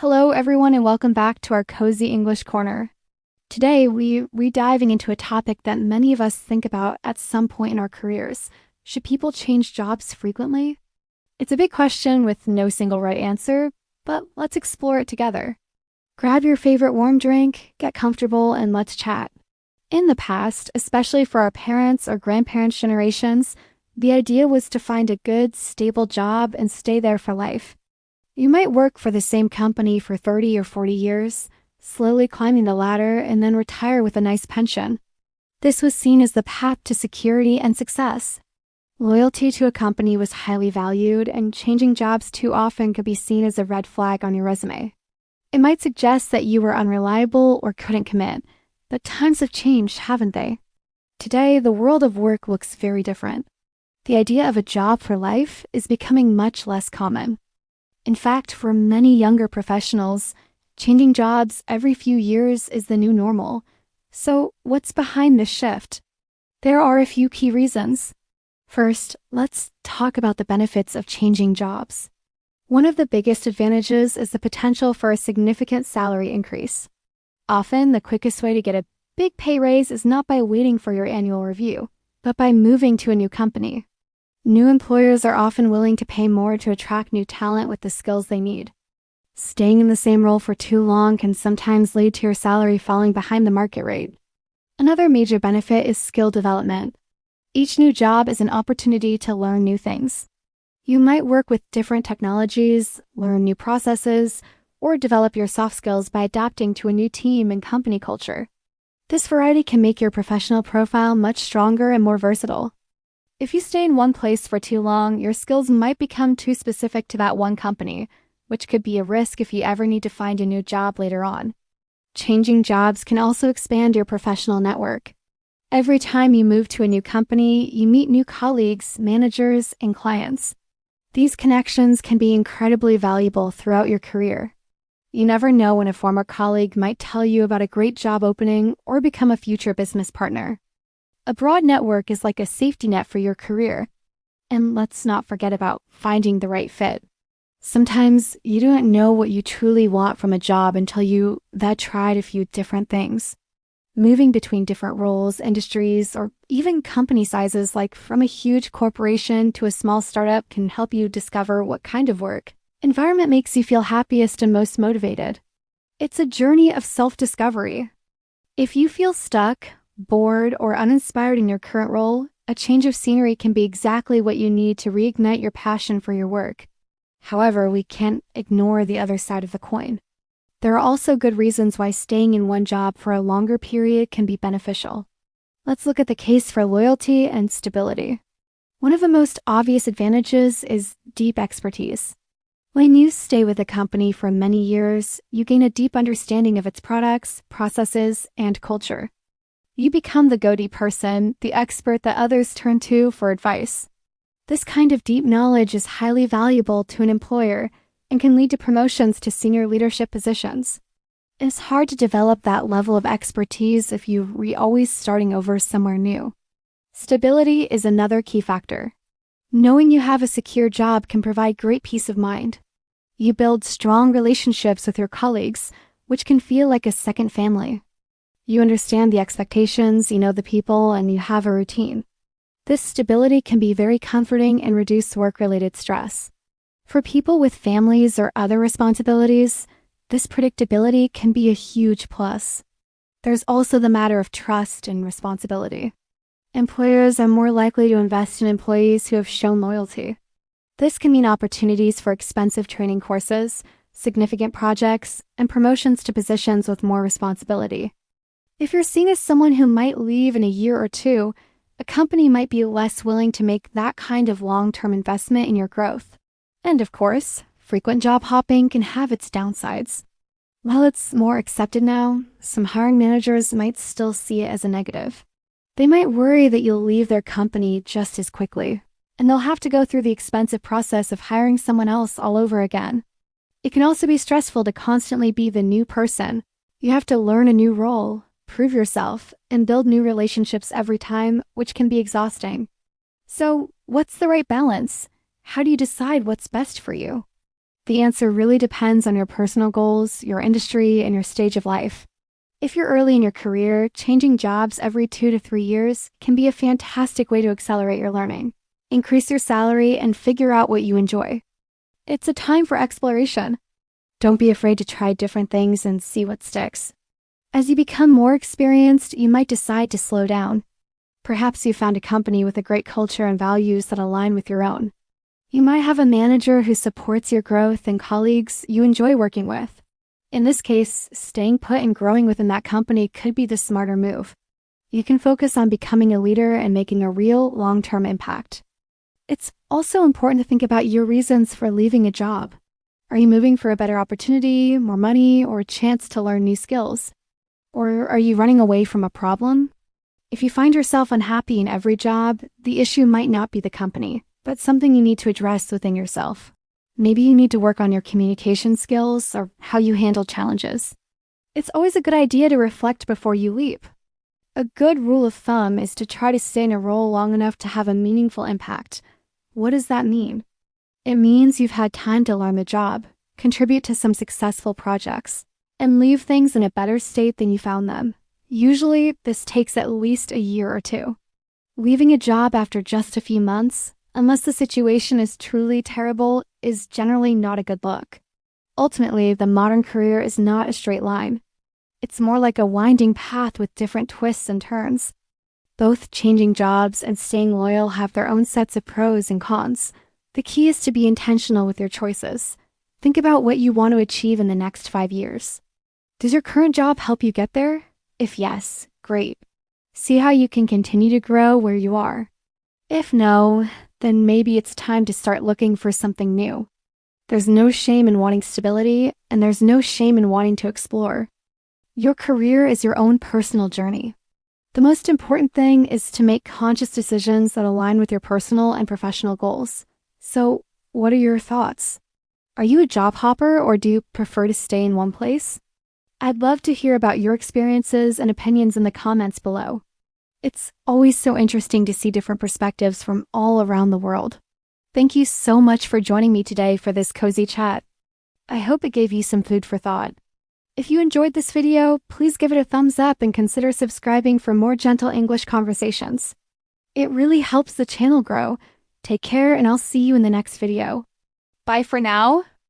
Hello, everyone, and welcome back to our Cozy English Corner. Today, we're diving into a topic that many of us think about at some point in our careers. Should people change jobs frequently? It's a big question with no single right answer, but let's explore it together. Grab your favorite warm drink, get comfortable, and let's chat. In the past, especially for our parents' or grandparents' generations, the idea was to find a good, stable job and stay there for life. You might work for the same company for 30 or 40 years, slowly climbing the ladder and then retire with a nice pension. This was seen as the path to security and success. Loyalty to a company was highly valued, and changing jobs too often could be seen as a red flag on your resume. It might suggest that you were unreliable or couldn't commit, but times have changed, haven't they? Today, the world of work looks very different. The idea of a job for life is becoming much less common. In fact, for many younger professionals, changing jobs every few years is the new normal. So, what's behind this shift? There are a few key reasons. First, let's talk about the benefits of changing jobs. One of the biggest advantages is the potential for a significant salary increase. Often, the quickest way to get a big pay raise is not by waiting for your annual review, but by moving to a new company. New employers are often willing to pay more to attract new talent with the skills they need. Staying in the same role for too long can sometimes lead to your salary falling behind the market rate. Another major benefit is skill development. Each new job is an opportunity to learn new things. You might work with different technologies, learn new processes, or develop your soft skills by adapting to a new team and company culture. This variety can make your professional profile much stronger and more versatile. If you stay in one place for too long, your skills might become too specific to that one company, which could be a risk if you ever need to find a new job later on. Changing jobs can also expand your professional network. Every time you move to a new company, you meet new colleagues, managers, and clients. These connections can be incredibly valuable throughout your career. You never know when a former colleague might tell you about a great job opening or become a future business partner. A broad network is like a safety net for your career. And let's not forget about finding the right fit. Sometimes you don't know what you truly want from a job until you've tried a few different things. Moving between different roles, industries, or even company sizes, like from a huge corporation to a small startup, can help you discover what kind of work environment makes you feel happiest and most motivated. It's a journey of self-discovery. If you feel stuck, bored, or uninspired in your current role, a change of scenery can be exactly what you need to reignite your passion for your work. However, we can't ignore the other side of the coin. There are also good reasons why staying in one job for a longer period can be beneficial. Let's look at the case for loyalty and stability. One of the most obvious advantages is deep expertise. When you stay with a company for many years, you gain a deep understanding of its products, processes, and culture. You become the go-to person, the expert that others turn to for advice. This kind of deep knowledge is highly valuable to an employer and can lead to promotions to senior leadership positions. It's hard to develop that level of expertise if you're always starting over somewhere new. Stability is another key factor. Knowing you have a secure job can provide great peace of mind. You build strong relationships with your colleagues, which can feel like a second family. You understand the expectations, you know the people, and you have a routine. This stability can be very comforting and reduce work-related stress. For people with families or other responsibilities, this predictability can be a huge plus. There's also the matter of trust and responsibility. Employers are more likely to invest in employees who have shown loyalty. This can mean opportunities for expensive training courses, significant projects, and promotions to positions with more responsibility. If you're seen as someone who might leave in a year or two, a company might be less willing to make that kind of long-term investment in your growth. And of course, frequent job hopping can have its downsides. While it's more accepted now, some hiring managers might still see it as a negative. They might worry that you'll leave their company just as quickly, and they'll have to go through the expensive process of hiring someone else all over again. It can also be stressful to constantly be the new person. You have to learn a new role, prove yourself, and build new relationships every time, which can be exhausting. So, what's the right balance? How do you decide what's best for you? The answer really depends on your personal goals, your industry, and your stage of life. If you're early in your career, changing jobs every 2 to 3 years can be a fantastic way to accelerate your learning, increase your salary, and figure out what you enjoy. It's a time for exploration. Don't be afraid to try different things and see what sticks. As you become more experienced, you might decide to slow down. Perhaps you found a company with a great culture and values that align with your own. You might have a manager who supports your growth and colleagues you enjoy working with. In this case, staying put and growing within that company could be the smarter move. You can focus on becoming a leader and making a real long-term impact. It's also important to think about your reasons for leaving a job. Are you moving for a better opportunity, more money, or a chance to learn new skills? Or are you running away from a problem? If you find yourself unhappy in every job, the issue might not be the company, but something you need to address within yourself. Maybe you need to work on your communication skills or how you handle challenges. It's always a good idea to reflect before you leap. A good rule of thumb is to try to stay in a role long enough to have a meaningful impact. What does that mean? It means you've had time to learn the job, contribute to some successful projects, and leave things in a better state than you found them. Usually, this takes at least a year or two. Leaving a job after just a few months, unless the situation is truly terrible, is generally not a good look. Ultimately, the modern career is not a straight line. It's more like a winding path with different twists and turns. Both changing jobs and staying loyal have their own sets of pros and cons. The key is to be intentional with your choices. Think about what you want to achieve in the next 5 years. Does your current job help you get there? If yes, great. See how you can continue to grow where you are. If no, then maybe it's time to start looking for something new. There's no shame in wanting stability, and there's no shame in wanting to explore. Your career is your own personal journey. The most important thing is to make conscious decisions that align with your personal and professional goals. So, what are your thoughts? Are you a job hopper, or do you prefer to stay in one place? I'd love to hear about your experiences and opinions in the comments below. It's always so interesting to see different perspectives from all around the world. Thank you so much for joining me today for this cozy chat. I hope it gave you some food for thought. If you enjoyed this video, please give it a thumbs up and consider subscribing for more gentle English conversations. It really helps the channel grow. Take care, and I'll see you in the next video. Bye for now.